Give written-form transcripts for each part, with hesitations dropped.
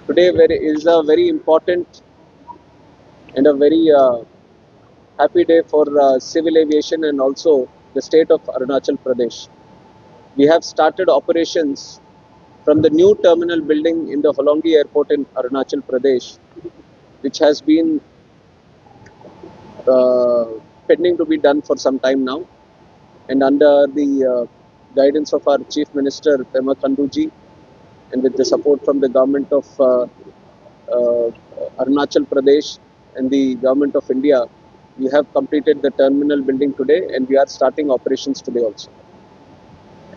Today is a very important and a very happy day for civil aviation and also the state of Arunachal Pradesh. We have started operations from the new terminal building in the Hollongi Airport in Arunachal Pradesh, which has been pending to be done for some time now. And under the guidance of our Chief Minister Pema Khandu ji, and with the support from the government of Arunachal Pradesh and the government of India, we have completed the terminal building today and we are starting operations today also.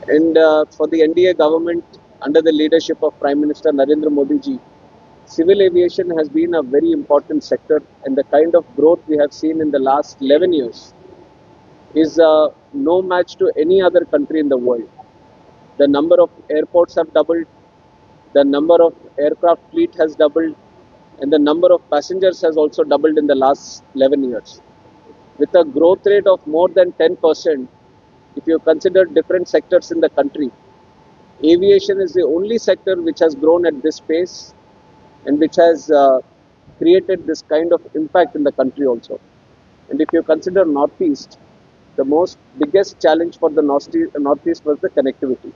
And for the NDA government, under the leadership of Prime Minister Narendra Modi ji, civil aviation has been a very important sector, and the kind of growth we have seen in the last 11 years is no match to any other country in the world. The number of airports have doubled, the number of aircraft fleet has doubled, and the number of passengers has also doubled in the last 11 years. With a growth rate of more than 10%, if you consider different sectors in the country, aviation is the only sector which has grown at this pace and which has created this kind of impact in the country also. And if you consider Northeast, the biggest challenge for the Northeast was the connectivity.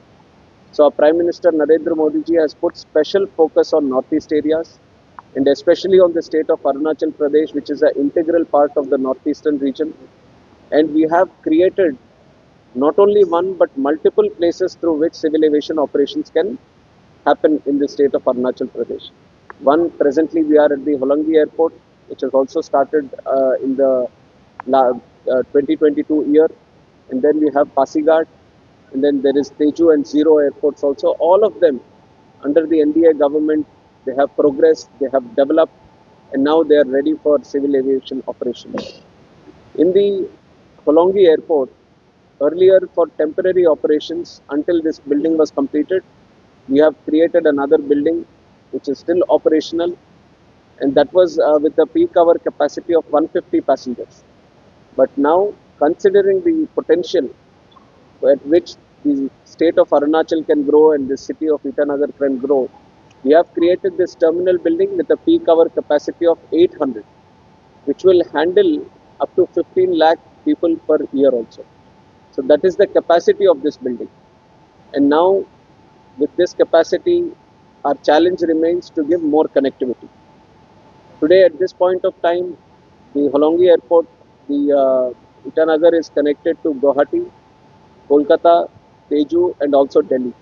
So our Prime Minister Narendra Modi ji has put special focus on Northeast areas and especially on the state of Arunachal Pradesh, which is an integral part of the Northeastern region. And we have created not only one but multiple places through which civil aviation operations can happen in the state of Arunachal Pradesh. One, presently we are at the Hollongi Airport, which has also started in the 2022 year. And then we have Pasighat, and then there is Tezu and Zero airports also. All of them under the NDA government, they have progressed, they have developed, and now they are ready for civil aviation operations. In the Hollongi Airport, earlier for temporary operations until this building was completed, We have created another building which is still operational, and that was with a peak hour capacity of 150 passengers. But now, considering the potential at which the state of Arunachal can grow and the city of Itanagar can grow, we have created this terminal building with a peak hour capacity of 800, which will handle up to 15 lakh people per year also. So that is the capacity of this building. And now, with this capacity, our challenge remains to give more connectivity. Today, at this point of time, the Hollongi Airport, the Itanagar is connected to Guwahati, Kolkata, Tezu, and also Delhi.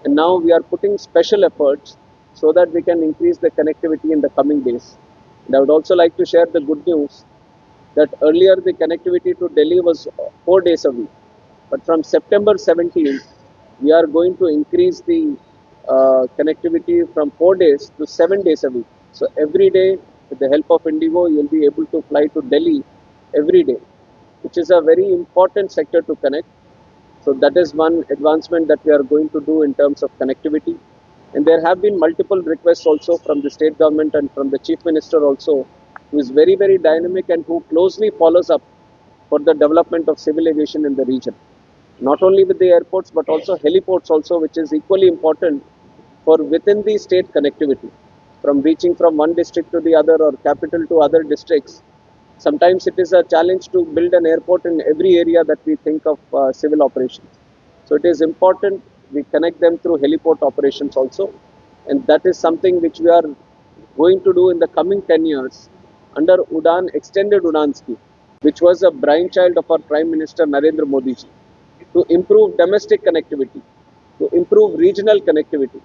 And now we are putting special efforts so that we can increase the connectivity in the coming days. And I would also like to share the good news that earlier the connectivity to Delhi was 4 days a week. But from September 17th, we are going to increase the connectivity from 4 days to 7 days a week. So every day, with the help of Indigo, you will be able to fly to Delhi every day, which is a very important sector to connect. So that is one advancement that we are going to do in terms of connectivity. And there have been multiple requests also from the state government and from the Chief Minister also, who is very, very dynamic and who closely follows up for the development of civil aviation in the region. Not only with the airports, but also heliports also, which is equally important for within the state connectivity, from reaching from one district to the other or capital to other districts. Sometimes it is a challenge to build an airport in every area that we think of civil operations. So it is important we connect them through heliport operations also, and that is something which we are going to do in the coming 10 years under Udan Extended Udan scheme, which was a brainchild of our Prime Minister Narendra Modi ji, to improve domestic connectivity, to improve regional connectivity,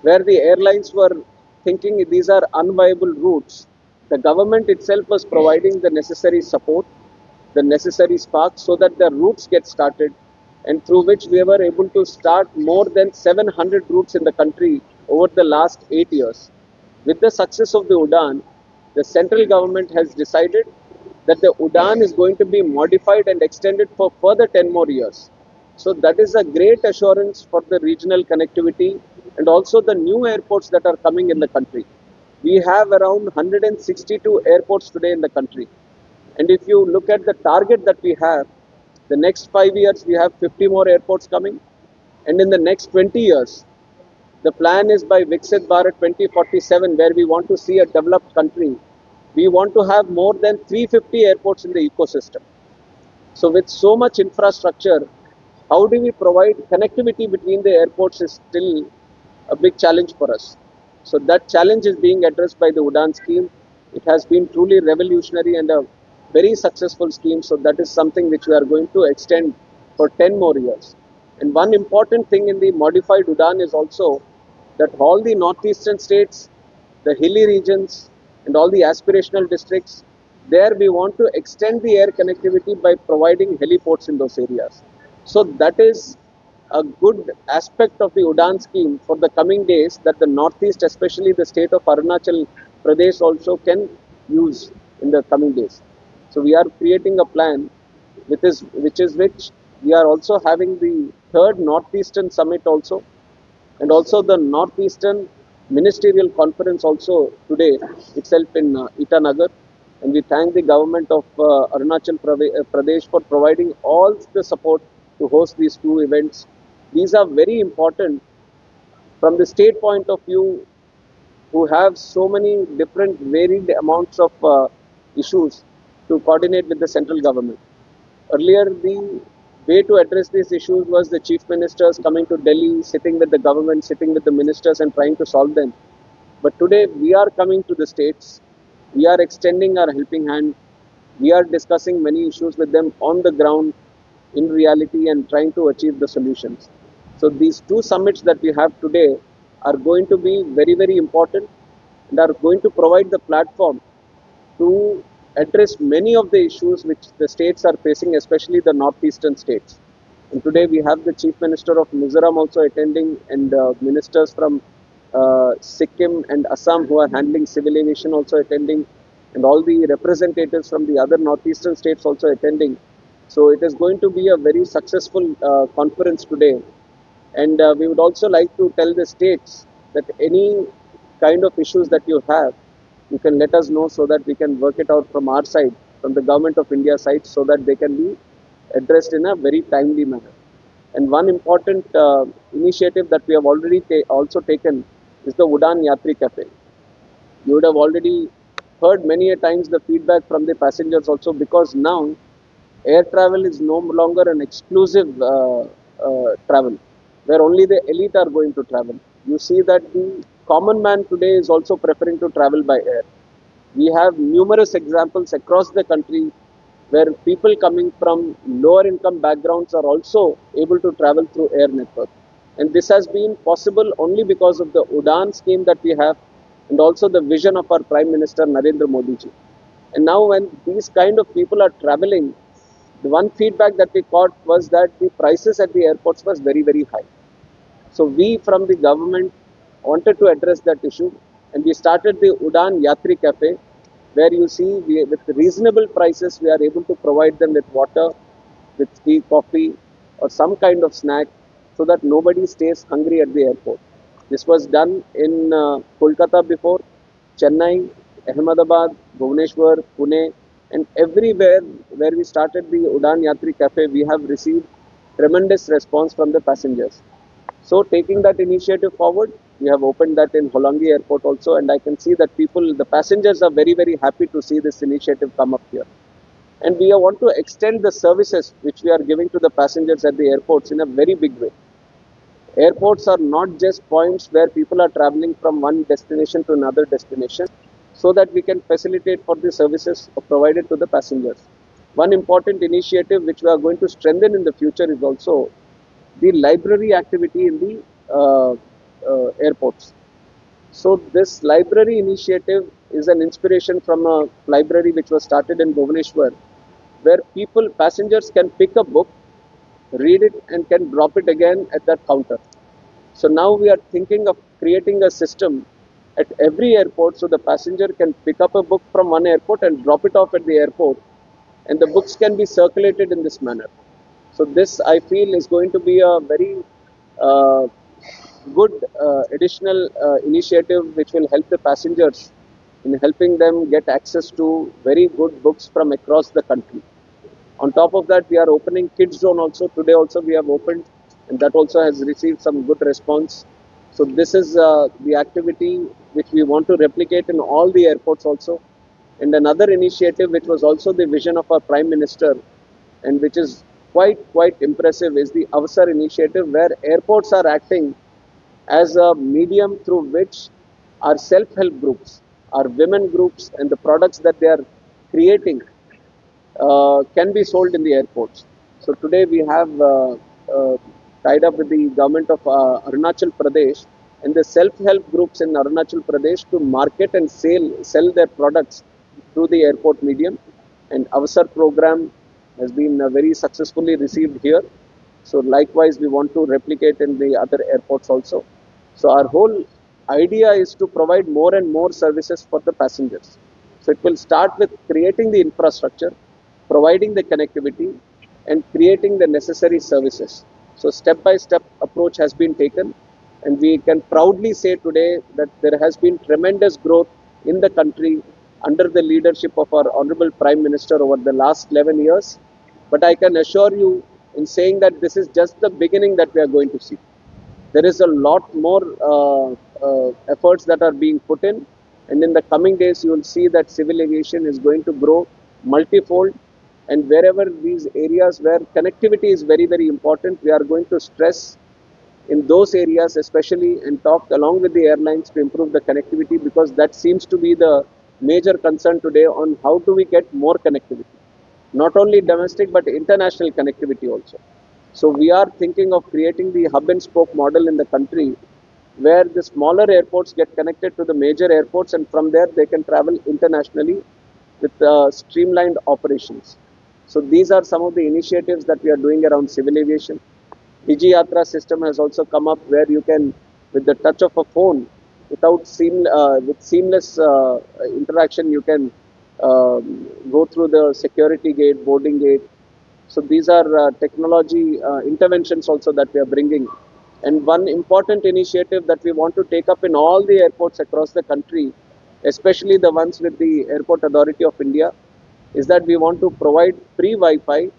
where the airlines were thinking these are unviable routes. The government itself was providing the necessary support, the necessary spark, so that the routes get started, and through which we were able to start more than 700 routes in the country over the last 8 years. With the success of the Udan, the central government has decided that the Udan is going to be modified and extended for further 10 more years. So that is a great assurance for the regional connectivity and also the new airports that are coming in the country. We have around 162 airports today in the country. And if you look at the target that we have, the next 5 years we have 50 more airports coming. And in the next 20 years, the plan is by Viksit Bharat 2047, where we want to see a developed country. We want to have more than 350 airports in the ecosystem. So, with so much infrastructure, how do we provide connectivity between the airports is still a big challenge for us. So, that challenge is being addressed by the Udan scheme. It has been truly revolutionary and a very successful scheme. So, that is something which we are going to extend for 10 more years. And one important thing in the modified Udan is also that all the northeastern states, the hilly regions, and all the aspirational districts, there we want to extend the air connectivity by providing heliports in those areas. So that is a good aspect of the Udan scheme for the coming days that the northeast, especially the state of Arunachal Pradesh, also can use in the coming days. So we are creating a plan which we are also having the third northeastern summit also, and also the northeastern ministerial conference also today itself in Itanagar. And we thank the government of Arunachal Pradesh for providing all the support to host these two events. These are very important from the state point of view, who have so many different varied amounts of issues to coordinate with the central government. Earlier, the way to address these issues was the chief ministers coming to Delhi, sitting with the government, sitting with the ministers, and trying to solve them. But today, we are coming to the states. We are extending our helping hand. We are discussing many issues with them on the ground in reality and trying to achieve the solutions. So, these two summits that we have today are going to be very, very important and are going to provide the platform to address many of the issues which the states are facing, especially the northeastern states. And today we have the Chief Minister of Mizoram also attending, and ministers from Sikkim and Assam who are handling civil aviation also attending, and all the representatives from the other northeastern states also attending. So it is going to be a very successful conference today, And we would also like to tell the states that any kind of issues that you have, you can let us know so that we can work it out from our side, from the government of India side, so that they can be addressed in a very timely manner. And one important initiative that we have already also taken is the Udan Yatri Cafe. You would have already heard many a times the feedback from the passengers also, because now air travel is no longer an exclusive travel where only the elite are going to travel. You see that the common man today is also preferring to travel by air. We have numerous examples across the country where people coming from lower income backgrounds are also able to travel through air network. And this has been possible only because of the Udan scheme that we have, and also the vision of our Prime Minister Narendra Modi ji. And now when these kind of people are traveling, the one feedback that we got was that the prices at the airports was very, very high. So we from the government wanted to address that issue, and we started the Udan Yatri Cafe, where you see with reasonable prices we are able to provide them with water, with tea, coffee, or some kind of snack, so that nobody stays hungry at the airport. This was done in Kolkata before, Chennai, Ahmedabad, Bhubaneswar, Pune, and everywhere where we started the Udan Yatri Cafe, we have received tremendous response from the passengers. So taking that initiative forward, we have opened that in Hollongi Airport also, and I can see that the passengers are very, very happy to see this initiative come up here. And we want to extend the services which we are giving to the passengers at the airports in a very big way. Airports are not just points where people are traveling from one destination to another destination, so that we can facilitate for the services provided to the passengers. One important initiative which we are going to strengthen in the future is also the library activity in the airports. So this library initiative is an inspiration from a library which was started in Bhubaneswar, where passengers can pick a book, read it, and can drop it again at that counter. So now we are thinking of creating a system at every airport, so the passenger can pick up a book from one airport and drop it off at the airport, and the books can be circulated in this manner. So this I feel is going to be a very uh, good additional initiative which will help the passengers in helping them get access to very good books from across the country. On top of that, we are opening kids zone also. Today also we have opened, and that also has received some good response. So this is the activity which we want to replicate in all the airports also. And another initiative which was also the vision of our Prime Minister, and which is quite impressive, is the Avasar initiative, where airports are acting as a medium through which our self-help groups, our women groups, and the products that they are creating can be sold in the airports. So today we have uh, tied up with the government of Arunachal Pradesh and the self-help groups in Arunachal Pradesh to market and sell their products through the airport medium. And Avasar program has been very successfully received here. So likewise, we want to replicate in the other airports also. So our whole idea is to provide more and more services for the passengers. So it will start with creating the infrastructure, providing the connectivity, and creating the necessary services. So step by step approach has been taken, and we can proudly say today that there has been tremendous growth in the country under the leadership of our Honorable Prime Minister over the last 11 years. But I can assure you in saying that this is just the beginning that we are going to see. There is a lot more efforts that are being put in, and in the coming days, you will see that civil aviation is going to grow multifold. And wherever these areas where connectivity is very, very important, we are going to stress in those areas especially, and talk along with the airlines to improve the connectivity, because that seems to be the major concern today on how do we get more connectivity, not only domestic but international connectivity also. So we are thinking of creating the hub and spoke model in the country, where the smaller airports get connected to the major airports, and from there they can travel internationally with streamlined operations. So these are some of the initiatives that we are doing around civil aviation. Digi Yatra system has also come up, where you can, with the touch of a phone, with seamless interaction, you can go through the security gate, boarding gate. So these are technology interventions also that we are bringing And one important initiative that we want to take up in all the airports across the country, especially the ones with the Airport Authority of India, is that we want to provide free Wi-Fi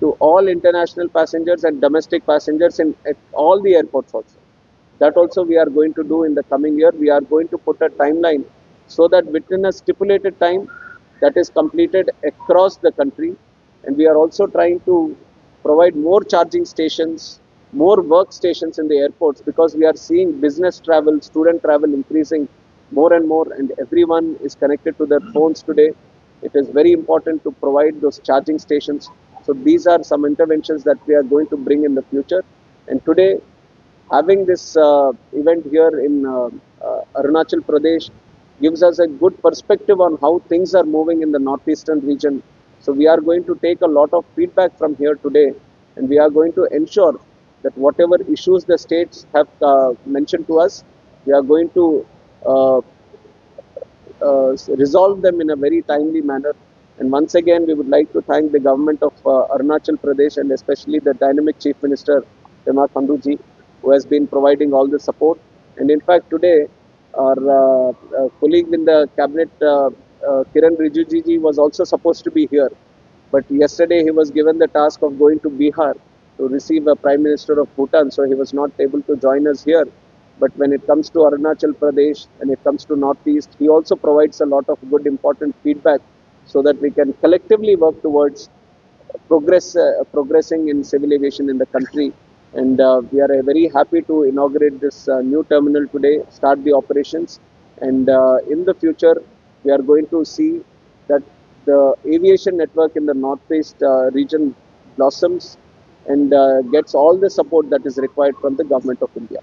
to all international passengers and domestic passengers in at all the airports also. That also we are going to do in the coming year. We are going to put a timeline so that within a stipulated time that is completed across the country. And we are also trying to provide more charging stations, more workstations in the airports, because we are seeing business travel, student travel increasing more and more, and everyone is connected to their phones today. It is very important to provide those charging stations. So these are some interventions that we are going to bring in the future. And today, having this event here in Arunachal Pradesh gives us a good perspective on how things are moving in the northeastern region. So we are going to take a lot of feedback from here today, and we are going to ensure that whatever issues the states have mentioned to us, we are going to uh, resolve them in a very timely manner. And once again, we would like to thank the government of Arunachal Pradesh, and especially the dynamic Chief Minister Pema Khandu ji, who has been providing all the support. And in fact, today, our colleague in the cabinet, Kiran Rijiju ji, was also supposed to be here. But yesterday he was given the task of going to Bihar to receive a Prime Minister of Bhutan, so he was not able to join us here. But when it comes to Arunachal Pradesh and it comes to Northeast, he also provides a lot of good, important feedback so that we can collectively work towards progressing in civil aviation in the country. And we are very happy to inaugurate this new terminal today, start the operations. And in the future, we are going to see that the aviation network in the northeast region blossoms and gets all the support that is required from the government of India.